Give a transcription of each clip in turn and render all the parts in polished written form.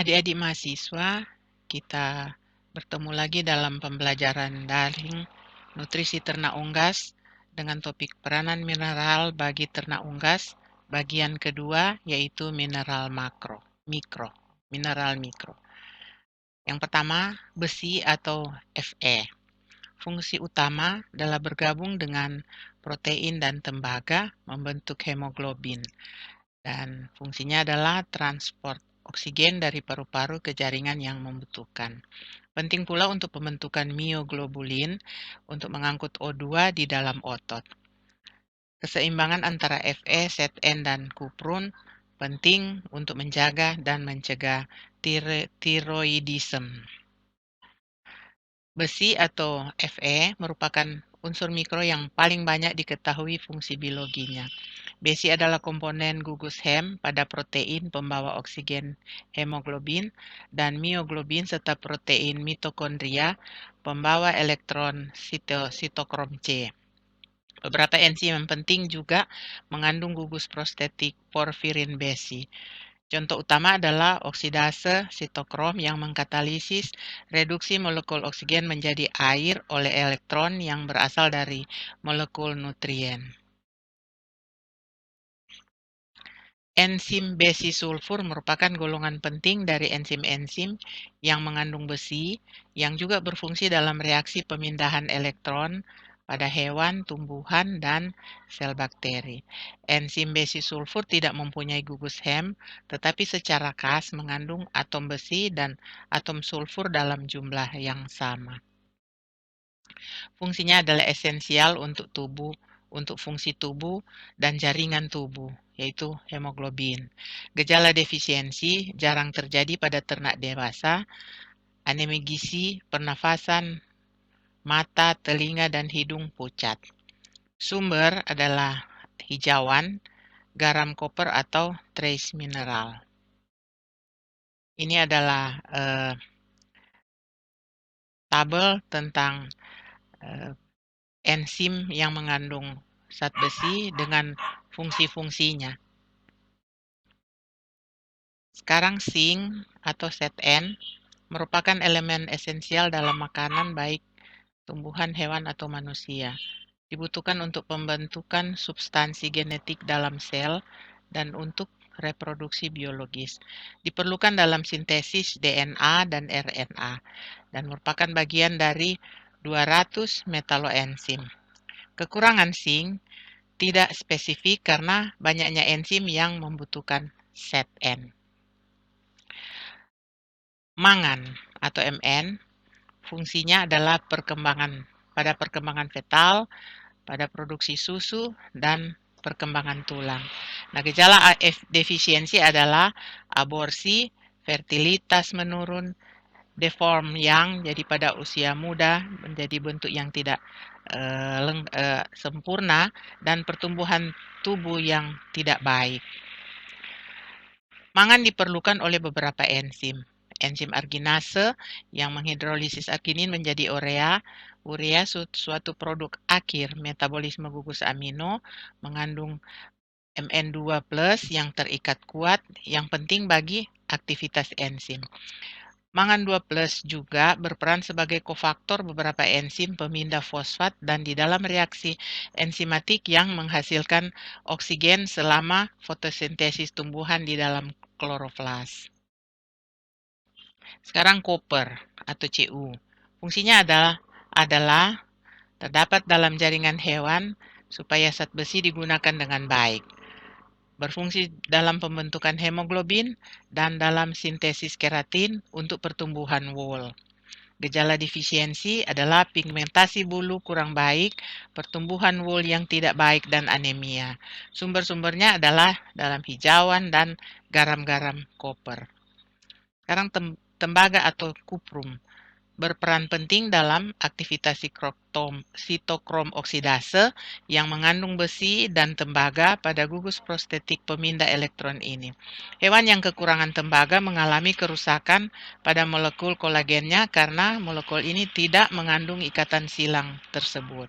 Adik-adik mahasiswa, kita bertemu lagi dalam pembelajaran daring nutrisi ternak unggas dengan topik peranan mineral bagi ternak unggas, bagian kedua yaitu mineral mineral mikro. Yang pertama, besi atau Fe. Fungsi utama adalah bergabung dengan protein dan tembaga membentuk hemoglobin. Dan fungsinya adalah transport oksigen dari paru-paru ke jaringan yang membutuhkan. Penting pula untuk pembentukan mioglobulin untuk mengangkut O2 di dalam otot. Keseimbangan antara Fe, Zn, dan kuprun penting untuk menjaga dan mencegah tiroidisme. Besi atau Fe merupakan unsur mikro yang paling banyak diketahui fungsi biologinya. Besi adalah komponen gugus hem pada protein pembawa oksigen hemoglobin dan mioglobin serta protein mitokondria pembawa elektron sitokrom C. Beberapa enzim yang penting juga mengandung gugus prostetik porfirin besi. Contoh utama adalah oksidase sitokrom yang mengkatalisis reduksi molekul oksigen menjadi air oleh elektron yang berasal dari molekul nutrien. Enzim besi sulfur merupakan golongan penting dari enzim-enzim yang mengandung besi yang juga berfungsi dalam reaksi pemindahan elektron pada hewan, tumbuhan, dan sel bakteri. Enzim besi sulfur tidak mempunyai gugus hem, tetapi secara khas mengandung atom besi dan atom sulfur dalam jumlah yang sama. Fungsinya adalah esensial untuk tubuh, untuk fungsi tubuh dan jaringan tubuh, yaitu hemoglobin. Gejala defisiensi jarang terjadi pada ternak dewasa, anemi gizi, pernafasan, mata, telinga, dan hidung pucat. Sumber adalah hijauan, garam koper atau trace mineral. Ini adalah tabel tentang enzim yang mengandung zat besi dengan fungsi-fungsinya. Sekarang zinc atau Zn merupakan elemen esensial dalam makanan baik tumbuhan, hewan, atau manusia. Dibutuhkan untuk pembentukan substansi genetik dalam sel dan untuk reproduksi biologis. Diperlukan dalam sintesis DNA dan RNA dan merupakan bagian dari 200 metaloenzim. Kekurangan zinc tidak spesifik karena banyaknya enzim yang membutuhkan Zn. Mangan atau Mn fungsinya adalah pada perkembangan fetal, pada produksi susu, dan perkembangan tulang. Nah, gejala defisiensi adalah aborsi, fertilitas menurun, deform yang jadi pada usia muda menjadi bentuk yang tidak sempurna, dan pertumbuhan tubuh yang tidak baik. Mangan diperlukan oleh beberapa enzim. Enzim arginase yang menghidrolisis arginin menjadi urea suatu produk akhir metabolisme gugus amino mengandung Mn2+ yang terikat kuat yang penting bagi aktivitas enzim. Mangan 2+ juga berperan sebagai kofaktor beberapa enzim pemindah fosfat dan di dalam reaksi enzimatik yang menghasilkan oksigen selama fotosintesis tumbuhan di dalam kloroflas. Sekarang koper atau Cu. Fungsinya adalah terdapat dalam jaringan hewan supaya zat besi digunakan dengan baik. Berfungsi dalam pembentukan hemoglobin dan dalam sintesis keratin untuk pertumbuhan wool. Gejala defisiensi adalah pigmentasi bulu kurang baik, pertumbuhan wool yang tidak baik, dan anemia. Sumber-sumbernya adalah dalam hijauan dan garam-garam koper. Sekarang tembaga atau kuprum berperan penting dalam aktivitas sitokrom oksidase yang mengandung besi dan tembaga pada gugus prostetik pemindah elektron ini. Hewan yang kekurangan tembaga mengalami kerusakan pada molekul kolagennya karena molekul ini tidak mengandung ikatan silang tersebut.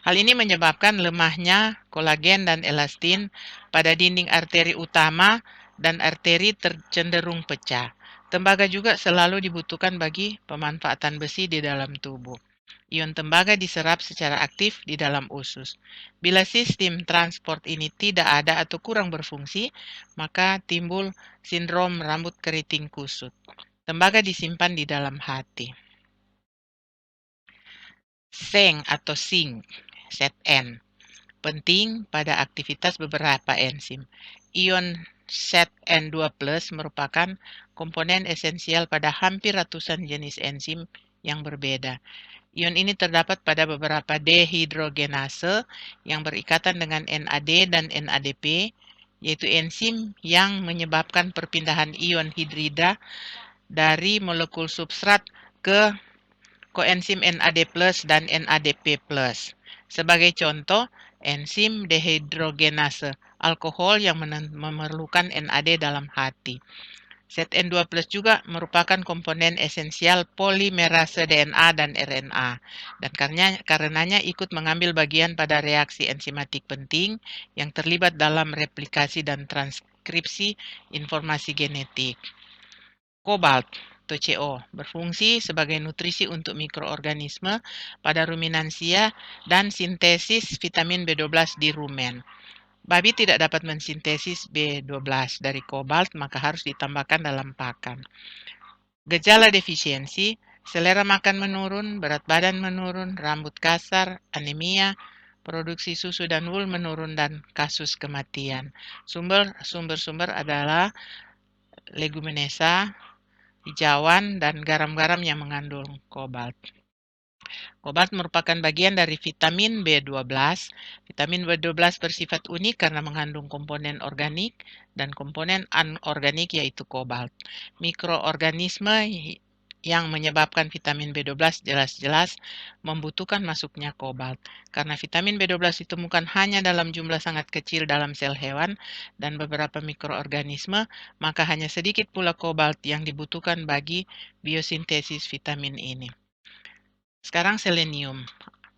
Hal ini menyebabkan lemahnya kolagen dan elastin pada dinding arteri utama dan arteri cenderung pecah. Tembaga juga selalu dibutuhkan bagi pemanfaatan besi di dalam tubuh. Ion tembaga diserap secara aktif di dalam usus. Bila sistem transport ini tidak ada atau kurang berfungsi, maka timbul sindrom rambut keriting kusut. Tembaga disimpan di dalam hati. Seng atau zinc, Zn, penting pada aktivitas beberapa enzim. Ion Zn2+ merupakan komponen esensial pada hampir ratusan jenis enzim yang berbeda. Ion ini terdapat pada beberapa dehidrogenase yang berikatan dengan NAD dan NADP, yaitu enzim yang menyebabkan perpindahan ion hidrida dari molekul substrat ke koenzim NAD+ dan NADP+. Sebagai contoh, enzim dehidrogenase alkohol yang memerlukan NAD dalam hati. Zn2+ juga merupakan komponen esensial polimerase DNA dan RNA, dan karenanya ikut mengambil bagian pada reaksi enzimatik penting yang terlibat dalam replikasi dan transkripsi informasi genetik. Kobalt (TCO) berfungsi sebagai nutrisi untuk mikroorganisme pada ruminansia dan sintesis vitamin B12 di rumen. Babi tidak dapat mensintesis B12 dari kobalt, maka harus ditambahkan dalam pakan. Gejala defisiensi: selera makan menurun, berat badan menurun, rambut kasar, anemia, produksi susu dan wol menurun, dan kasus kematian. Sumber-sumber adalah leguminosa, hijauan, dan garam-garam yang mengandung kobalt. Kobalt merupakan bagian dari vitamin B12. Vitamin B12 bersifat unik karena mengandung komponen organik dan komponen anorganik yaitu kobalt. Mikroorganisme yang menyebabkan vitamin B12 jelas-jelas membutuhkan masuknya kobalt. Karena vitamin B12 ditemukan hanya dalam jumlah sangat kecil dalam sel hewan dan beberapa mikroorganisme, maka hanya sedikit pula kobalt yang dibutuhkan bagi biosintesis vitamin ini. Sekarang selenium.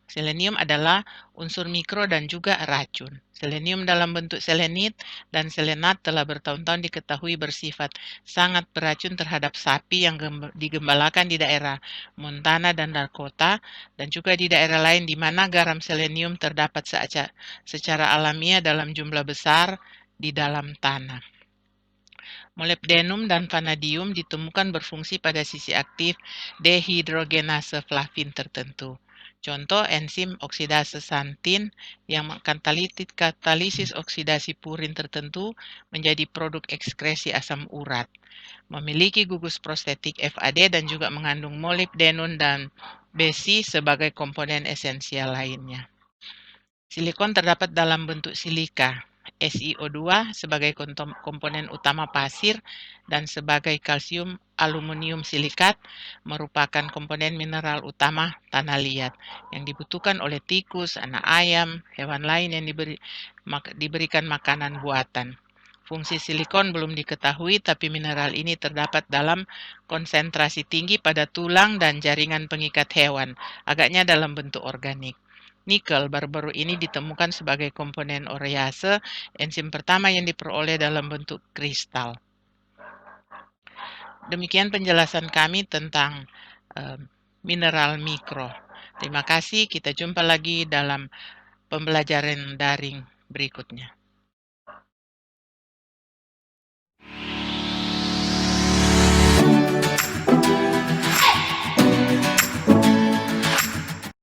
Selenium adalah unsur mikro dan juga racun. Selenium dalam bentuk selenit dan selenat telah bertahun-tahun diketahui bersifat sangat beracun terhadap sapi yang digembalakan di daerah Montana dan Dakota, dan juga di daerah lain di mana garam selenium terdapat secara alamiah dalam jumlah besar di dalam tanah. Molybdenum dan vanadium ditemukan berfungsi pada sisi aktif dehidrogenase flavin tertentu. Contoh enzim oksidase xanthin yang katalisis oksidasi purin tertentu menjadi produk ekskresi asam urat. Memiliki gugus prostetik FAD dan juga mengandung molybdenum dan besi sebagai komponen esensial lainnya. Silikon terdapat dalam bentuk silika, SiO2 sebagai komponen utama pasir, dan sebagai kalsium aluminium silikat merupakan komponen mineral utama tanah liat yang dibutuhkan oleh tikus, anak ayam, hewan lain yang diberikan makanan buatan. Fungsi silikon belum diketahui, tapi mineral ini terdapat dalam konsentrasi tinggi pada tulang dan jaringan pengikat hewan, agaknya dalam bentuk organik. Nikel baru-baru ini ditemukan sebagai komponen urease, enzim pertama yang diperoleh dalam bentuk kristal. Demikian penjelasan kami tentang mineral mikro. Terima kasih, kita jumpa lagi dalam pembelajaran daring berikutnya.